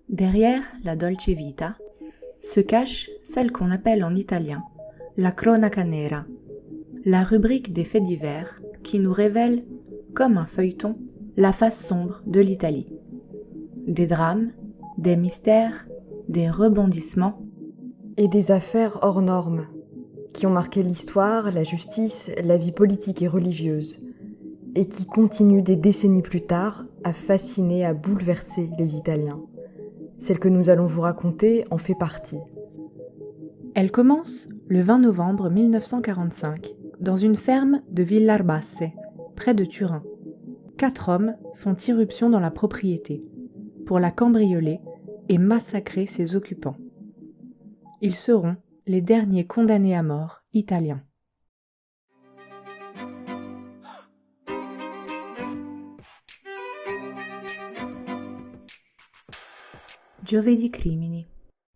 Derrière la Dolce Vita se cache celle qu'on appelle en italien la cronaca nera, la rubrique des faits divers qui nous révèle, comme un feuilleton, la face sombre de l'Italie. Des drames, des mystères, des rebondissements et des affaires hors normes, qui ont marqué l'histoire, la justice, la vie politique et religieuse, et qui continuent des décennies plus tard à fasciner, à bouleverser les Italiens. Celle que nous allons vous raconter en fait partie. Elle commence le 20 novembre 1945 dans une ferme de Villarbasse, près de Turin. 4 hommes font irruption dans la propriété pour la cambrioler et massacrer ses occupants. Ils seront les derniers condamnés à mort italiens. Giovedì crimini.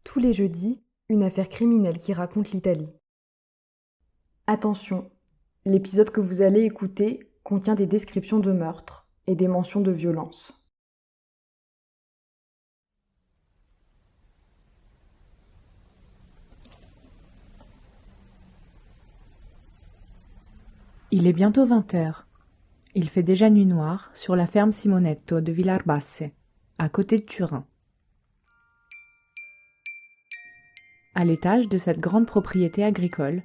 Tous les jeudis, une affaire criminelle qui raconte l'Italie. Attention, l'épisode que vous allez écouter contient des descriptions de meurtres et des mentions de violence. Il est bientôt 20h. Il fait déjà nuit noire sur la ferme Simonetto de Villarbasse, à côté de Turin. À l'étage de cette grande propriété agricole,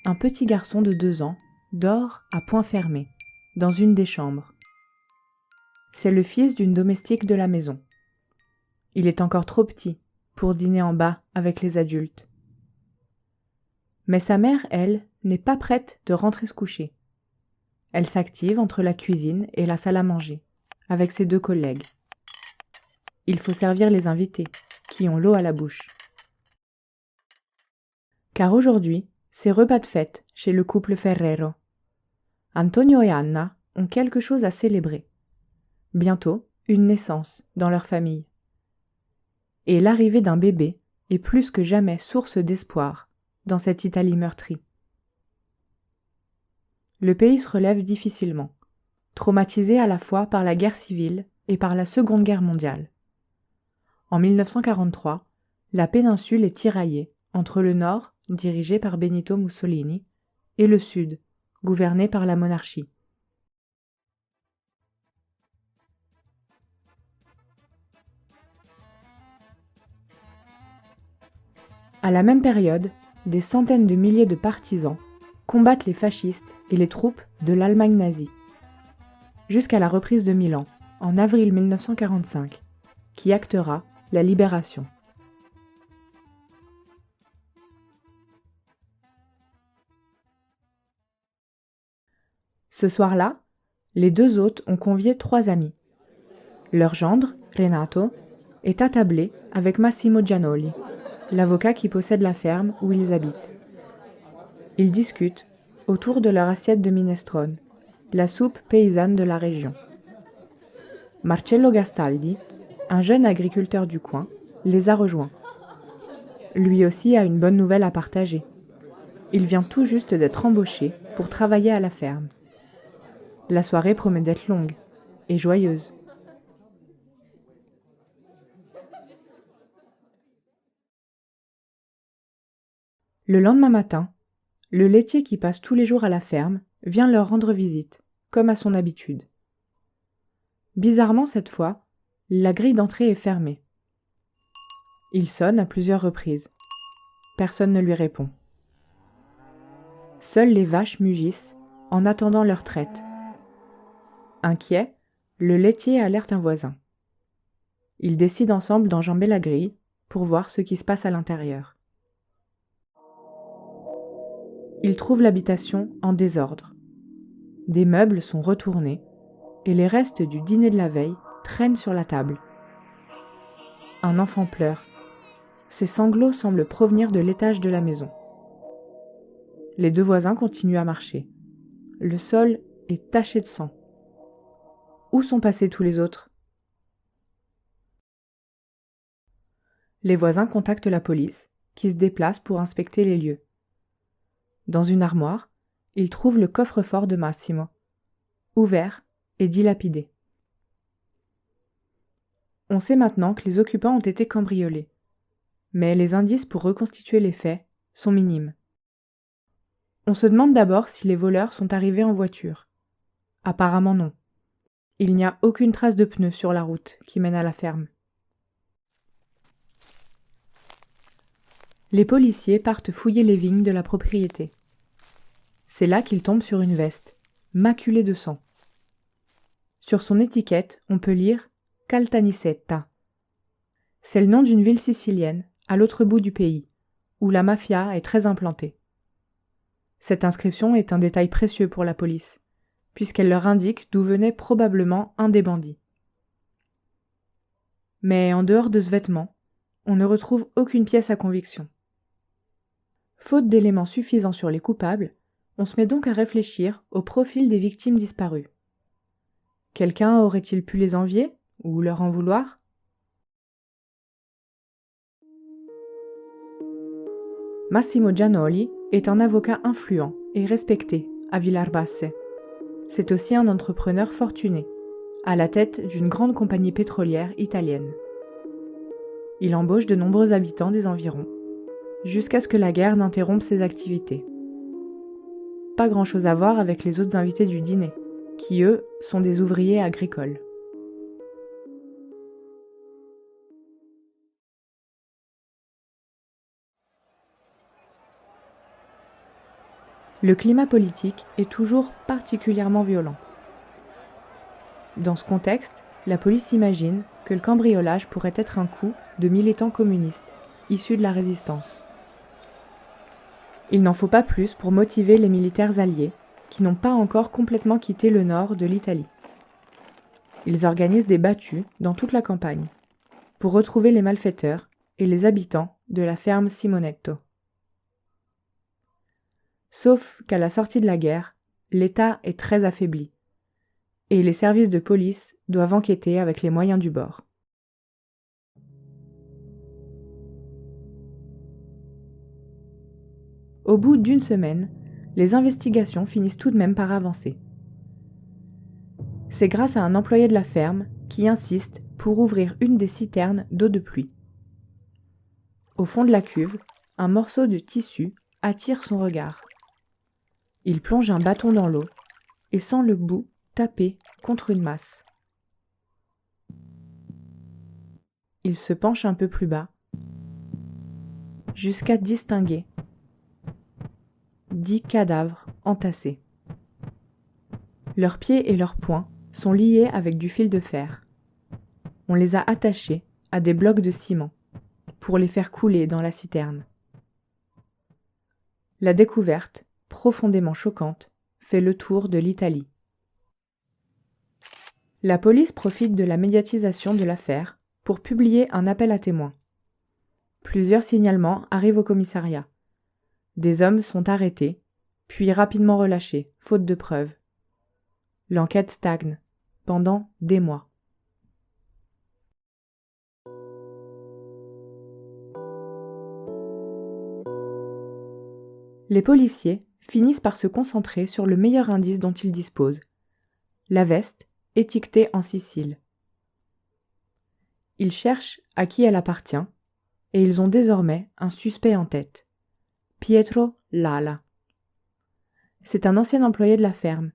un petit garçon de 2 ans dort à poing fermé, dans une des chambres. C'est le fils d'une domestique de la maison. Il est encore trop petit pour dîner en bas avec les adultes. Mais sa mère, elle, n'est pas prête de rentrer se coucher. Elle s'active entre la cuisine et la salle à manger, avec ses 2 collègues. Il faut servir les invités, qui ont l'eau à la bouche. Car aujourd'hui, c'est repas de fête chez le couple Ferrero. Antonio et Anna ont quelque chose à célébrer. Bientôt, une naissance dans leur famille. Et l'arrivée d'un bébé est plus que jamais source d'espoir dans cette Italie meurtrie. Le pays se relève difficilement, traumatisé à la fois par la guerre civile et par la Seconde Guerre mondiale. En 1943, la péninsule est tiraillée entre le nord, dirigé par Benito Mussolini, et le sud, gouverné par la monarchie. À la même période, des centaines de milliers de partisans combattent les fascistes et les troupes de l'Allemagne nazie, jusqu'à la reprise de Milan, en avril 1945, qui actera la libération. Ce soir-là, les 2 hôtes ont convié 3 amis. Leur gendre, Renato, est attablé avec Massimo Gianoli, l'avocat qui possède la ferme où ils habitent. Ils discutent autour de leur assiette de minestrone, la soupe paysanne de la région. Marcello Gastaldi, un jeune agriculteur du coin, les a rejoints. Lui aussi a une bonne nouvelle à partager. Il vient tout juste d'être embauché pour travailler à la ferme. La soirée promet d'être longue et joyeuse. Le lendemain matin, le laitier qui passe tous les jours à la ferme vient leur rendre visite, comme à son habitude. Bizarrement cette fois, la grille d'entrée est fermée. Il sonne à plusieurs reprises. Personne ne lui répond. Seules les vaches mugissent en attendant leur traite. Inquiet, le laitier alerte un voisin. Ils décident ensemble d'enjamber la grille pour voir ce qui se passe à l'intérieur. Ils trouvent l'habitation en désordre. Des meubles sont retournés et les restes du dîner de la veille traînent sur la table. Un enfant pleure. Ses sanglots semblent provenir de l'étage de la maison. Les 2 voisins continuent à marcher. Le sol est taché de sang. Où sont passés tous les autres ? Les voisins contactent la police, qui se déplace pour inspecter les lieux. Dans une armoire, ils trouvent le coffre-fort de Massimo, ouvert et dilapidé. On sait maintenant que les occupants ont été cambriolés, mais les indices pour reconstituer les faits sont minimes. On se demande d'abord si les voleurs sont arrivés en voiture. Apparemment non. Il n'y a aucune trace de pneus sur la route qui mène à la ferme. Les policiers partent fouiller les vignes de la propriété. C'est là qu'ils tombent sur une veste, maculée de sang. Sur son étiquette, on peut lire « Caltanissetta ». C'est le nom d'une ville sicilienne, à l'autre bout du pays, où la mafia est très implantée. Cette inscription est un détail précieux pour la police, puisqu'elle leur indique d'où venait probablement un des bandits. Mais en dehors de ce vêtement, on ne retrouve aucune pièce à conviction. Faute d'éléments suffisants sur les coupables, on se met donc à réfléchir au profil des victimes disparues. Quelqu'un aurait-il pu les envier ou leur en vouloir ? Massimo Gianoli est un avocat influent et respecté à Villarbasse. C'est aussi un entrepreneur fortuné, à la tête d'une grande compagnie pétrolière italienne. Il embauche de nombreux habitants des environs, jusqu'à ce que la guerre n'interrompe ses activités. Pas grand-chose à voir avec les autres invités du dîner, qui eux sont des ouvriers agricoles. Le climat politique est toujours particulièrement violent. Dans ce contexte, la police imagine que le cambriolage pourrait être un coup de militants communistes, issus de la résistance. Il n'en faut pas plus pour motiver les militaires alliés, qui n'ont pas encore complètement quitté le nord de l'Italie. Ils organisent des battues dans toute la campagne, pour retrouver les malfaiteurs et les habitants de la ferme Simonetto. Sauf qu'à la sortie de la guerre, l'État est très affaibli, et les services de police doivent enquêter avec les moyens du bord. Au bout d'une semaine, les investigations finissent tout de même par avancer. C'est grâce à un employé de la ferme qui insiste pour ouvrir une des citernes d'eau de pluie. Au fond de la cuve, un morceau de tissu attire son regard. Il plonge un bâton dans l'eau et sent le bout taper contre une masse. Il se penche un peu plus bas, jusqu'à distinguer 10 cadavres entassés. Leurs pieds et leurs poings sont liés avec du fil de fer. On les a attachés à des blocs de ciment pour les faire couler dans la citerne. La découverte, profondément choquante, fait le tour de l'Italie. La police profite de la médiatisation de l'affaire pour publier un appel à témoins. Plusieurs signalements arrivent au commissariat. Des hommes sont arrêtés, puis rapidement relâchés, faute de preuves. L'enquête stagne, pendant des mois. Les policiers finissent par se concentrer sur le meilleur indice dont ils disposent, la veste étiquetée en Sicile. Ils cherchent à qui elle appartient, et ils ont désormais un suspect en tête, Pietro Lala. C'est un ancien employé de la ferme,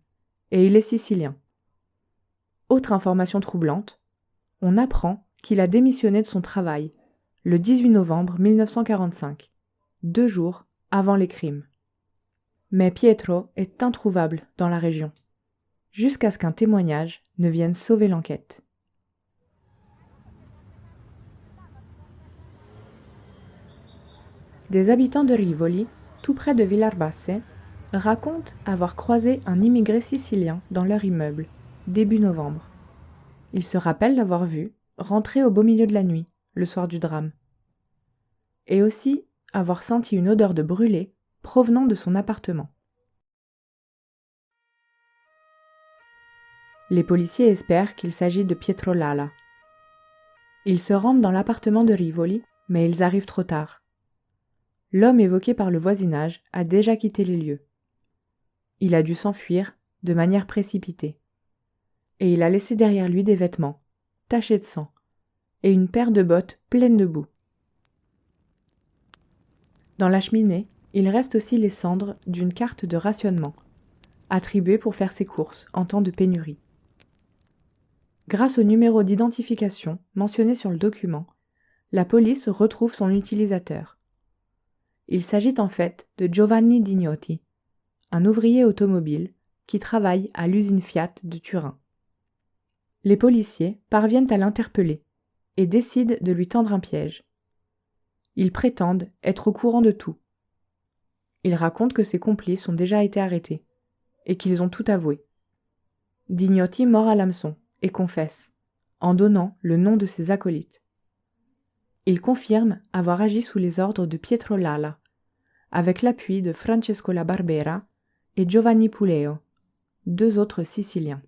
et il est sicilien. Autre information troublante, on apprend qu'il a démissionné de son travail le 18 novembre 1945, 2 jours avant les crimes. Mais Pietro est introuvable dans la région, jusqu'à ce qu'un témoignage ne vienne sauver l'enquête. Des habitants de Rivoli, tout près de Villarbasse, racontent avoir croisé un immigré sicilien dans leur immeuble, début novembre. Ils se rappellent l'avoir vu rentrer au beau milieu de la nuit, le soir du drame. Et aussi avoir senti une odeur de brûlé provenant de son appartement. Les policiers espèrent qu'il s'agit de Pietro Lala. Ils se rendent dans l'appartement de Rivoli, mais ils arrivent trop tard. L'homme évoqué par le voisinage a déjà quitté les lieux. Il a dû s'enfuir de manière précipitée. Et il a laissé derrière lui des vêtements, tachés de sang, et une paire de bottes pleines de boue. Dans la cheminée, il reste aussi les cendres d'une carte de rationnement, attribuée pour faire ses courses en temps de pénurie. Grâce au numéro d'identification mentionné sur le document, la police retrouve son utilisateur. Il s'agit en fait de Giovanni Dignotti, un ouvrier automobile qui travaille à l'usine Fiat de Turin. Les policiers parviennent à l'interpeller et décident de lui tendre un piège. Ils prétendent être au courant de tout. Ils racontent que ses complices ont déjà été arrêtés et qu'ils ont tout avoué. Dignotti mord à l'hameçon et confesse, en donnant le nom de ses acolytes. Il confirme avoir agi sous les ordres de Pietro Lala, avec l'appui de Francesco La Barbera et Giovanni Puleo, 2 autres Siciliens.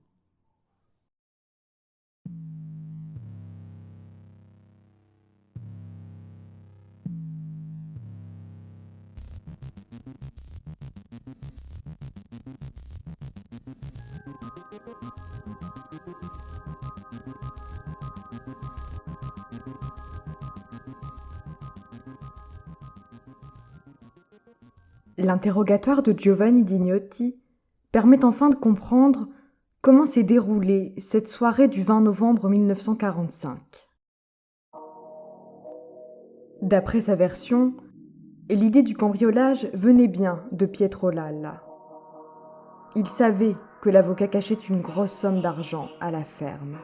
L'interrogatoire de Giovanni Dignotti permet enfin de comprendre comment s'est déroulée cette soirée du 20 novembre 1945. D'après sa version, l'idée du cambriolage venait bien de Pietro Lalla. Il savait que l'avocat cachait une grosse somme d'argent à la ferme.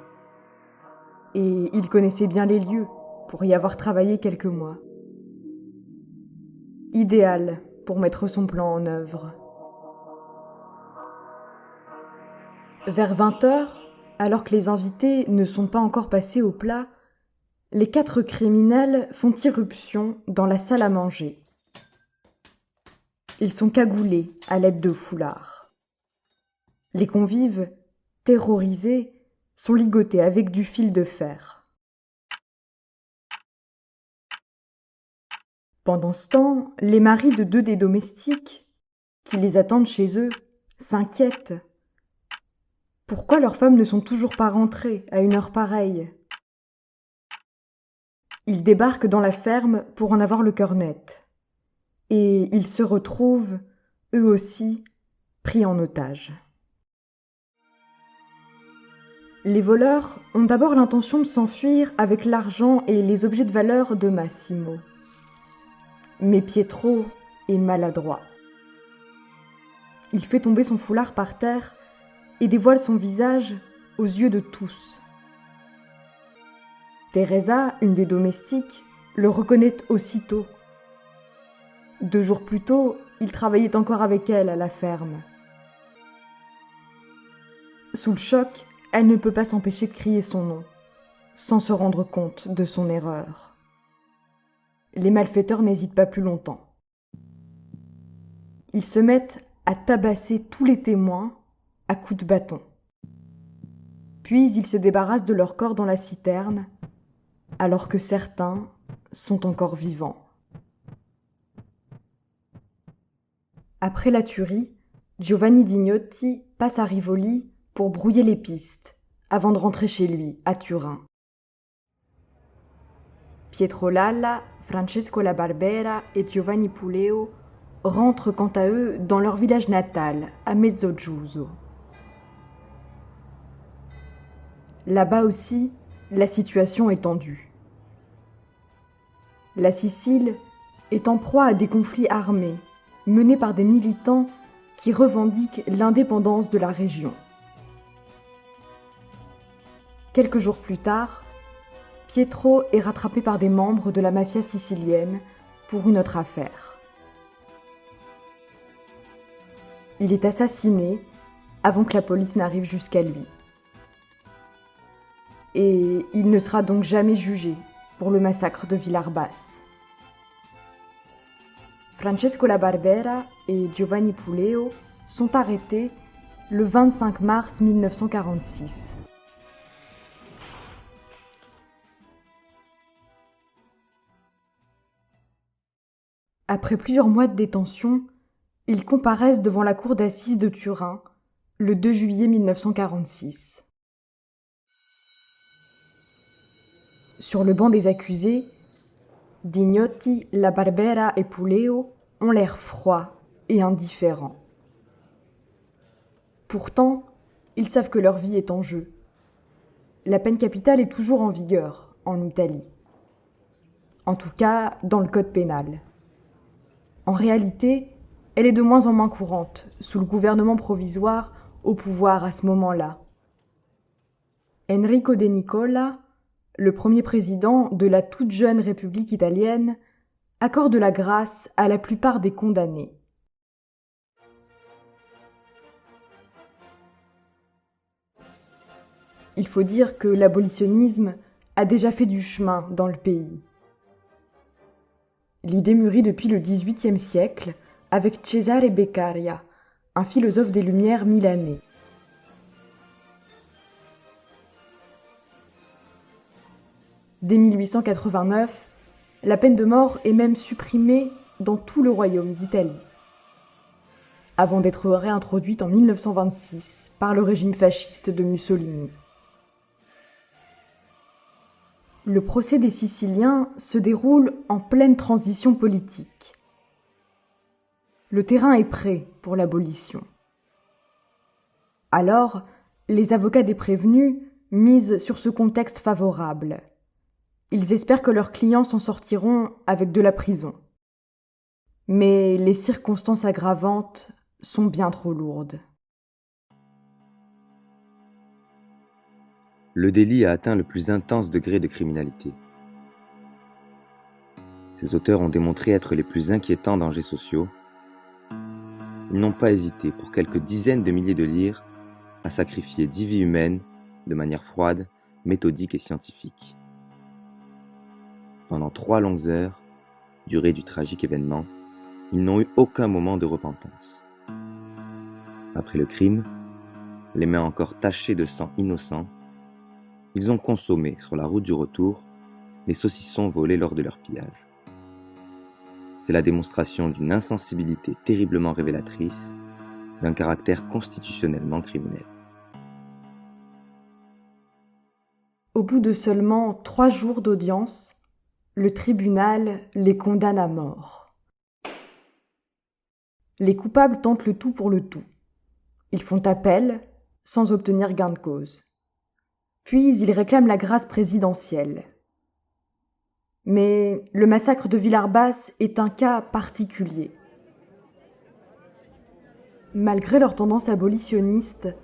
Et il connaissait bien les lieux pour y avoir travaillé quelques mois. Idéal pour mettre son plan en œuvre. Vers 20h, alors que les invités ne sont pas encore passés au plat, les 4 criminels font irruption dans la salle à manger. Ils sont cagoulés à l'aide de foulards. Les convives, terrorisés, sont ligotés avec du fil de fer. Pendant ce temps, les maris de 2 des domestiques, qui les attendent chez eux, s'inquiètent. Pourquoi leurs femmes ne sont toujours pas rentrées à une heure pareille ? Ils débarquent dans la ferme pour en avoir le cœur net. Et ils se retrouvent, eux aussi, pris en otage. Les voleurs ont d'abord l'intention de s'enfuir avec l'argent et les objets de valeur de Massimo. Mais Pietro est maladroit. Il fait tomber son foulard par terre et dévoile son visage aux yeux de tous. Teresa, une des domestiques, le reconnaît aussitôt. 2 jours plus tôt, il travaillait encore avec elle à la ferme. Sous le choc, elle ne peut pas s'empêcher de crier son nom, sans se rendre compte de son erreur. Les malfaiteurs n'hésitent pas plus longtemps. Ils se mettent à tabasser tous les témoins à coups de bâton. Puis ils se débarrassent de leur corps dans la citerne, alors que certains sont encore vivants. Après la tuerie, Giovanni Dignotti passe à Rivoli pour brouiller les pistes, avant de rentrer chez lui, à Turin. Pietro Lalla, Francesco La Barbera et Giovanni Puleo rentrent quant à eux dans leur village natal, à Mezzogiuso. Là-bas aussi, la situation est tendue. La Sicile est en proie à des conflits armés, menés par des militants qui revendiquent l'indépendance de la région. Quelques jours plus tard, Pietro est rattrapé par des membres de la mafia sicilienne pour une autre affaire. Il est assassiné avant que la police n'arrive jusqu'à lui. Et il ne sera donc jamais jugé pour le massacre de Villarbas. Francesco La Barbera et Giovanni Puleo sont arrêtés le 25 mars 1946. Après plusieurs mois de détention, ils comparaissent devant la cour d'assises de Turin le 2 juillet 1946. sur le banc des accusés, Dignotti, La Barbera et Puleo ont l'air froids et indifférents. Pourtant, ils savent que leur vie est en jeu. La peine capitale est toujours en vigueur en Italie. En tout cas, dans le code pénal. En réalité, elle est de moins en moins courante sous le gouvernement provisoire au pouvoir à ce moment-là. Enrico De Nicola, le premier président de la toute jeune République italienne, accorde la grâce à la plupart des condamnés. Il faut dire que l'abolitionnisme a déjà fait du chemin dans le pays. L'idée mûrit depuis le XVIIIe siècle avec Cesare Beccaria, un philosophe des Lumières milanais. Dès 1889, la peine de mort est même supprimée dans tout le royaume d'Italie, avant d'être réintroduite en 1926 par le régime fasciste de Mussolini. Le procès des Siciliens se déroule en pleine transition politique. Le terrain est prêt pour l'abolition. Alors, les avocats des prévenus misent sur ce contexte favorable. Ils espèrent que leurs clients s'en sortiront avec de la prison. Mais les circonstances aggravantes sont bien trop lourdes. Le délit a atteint le plus intense degré de criminalité. Ces auteurs ont démontré être les plus inquiétants dangers sociaux. Ils n'ont pas hésité, pour quelques dizaines de milliers de lire, à sacrifier 10 vies humaines de manière froide, méthodique et scientifique. Pendant 3 longues heures, durée du tragique événement, ils n'ont eu aucun moment de repentance. Après le crime, les mains encore tachées de sang innocent, ils ont consommé, sur la route du retour, les saucissons volés lors de leur pillage. C'est la démonstration d'une insensibilité terriblement révélatrice, d'un caractère constitutionnellement criminel. Au bout de seulement 3 jours d'audience, le tribunal les condamne à mort. Les coupables tentent le tout pour le tout. Ils font appel, sans obtenir gain de cause. Puis ils réclament la grâce présidentielle. Mais le massacre de Villarbas est un cas particulier. Malgré leur tendance abolitionniste,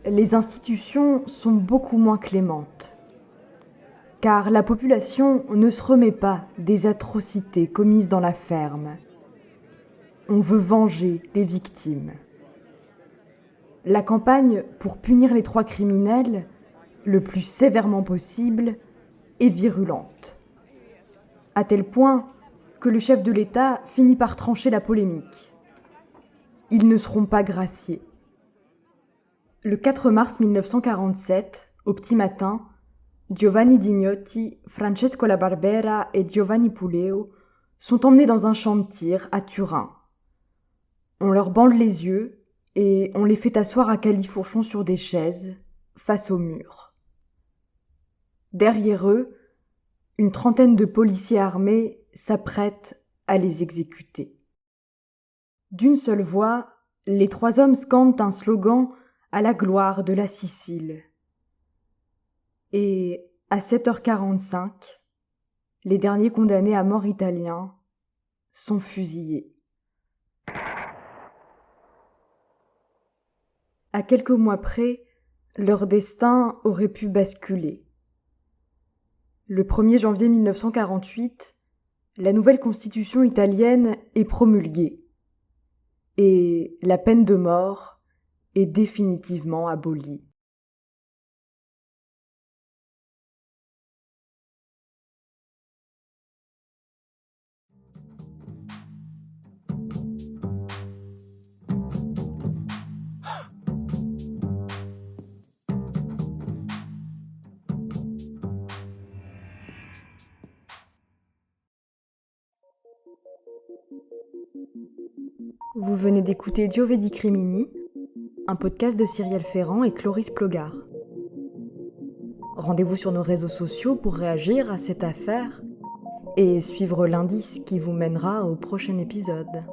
les institutions sont beaucoup moins clémentes. Car la population ne se remet pas des atrocités commises dans la ferme. On veut venger les victimes. La campagne pour punir les 3 criminels, le plus sévèrement possible, est virulente. À tel point que le chef de l'État finit par trancher la polémique. Ils ne seront pas graciés. Le 4 mars 1947, au petit matin, Giovanni Dignotti, Francesco La Barbera et Giovanni Puleo sont emmenés dans un champ de tir à Turin. On leur bande les yeux et on les fait asseoir à califourchon sur des chaises, face au mur. Derrière eux, une trentaine de policiers armés s'apprêtent à les exécuter. D'une seule voix, les 3 hommes scandent un slogan à la gloire de la Sicile. Et à 7h45, les derniers condamnés à mort italiens sont fusillés. À quelques mois près, leur destin aurait pu basculer. Le 1er janvier 1948, la nouvelle constitution italienne est promulguée et la peine de mort est définitivement abolie. Vous venez d'écouter Giovedi Crimini, un podcast de Cyrielle Ferrand et Cloris Plogar. Rendez-vous sur nos réseaux sociaux pour réagir à cette affaire et suivre l'indice qui vous mènera au prochain épisode.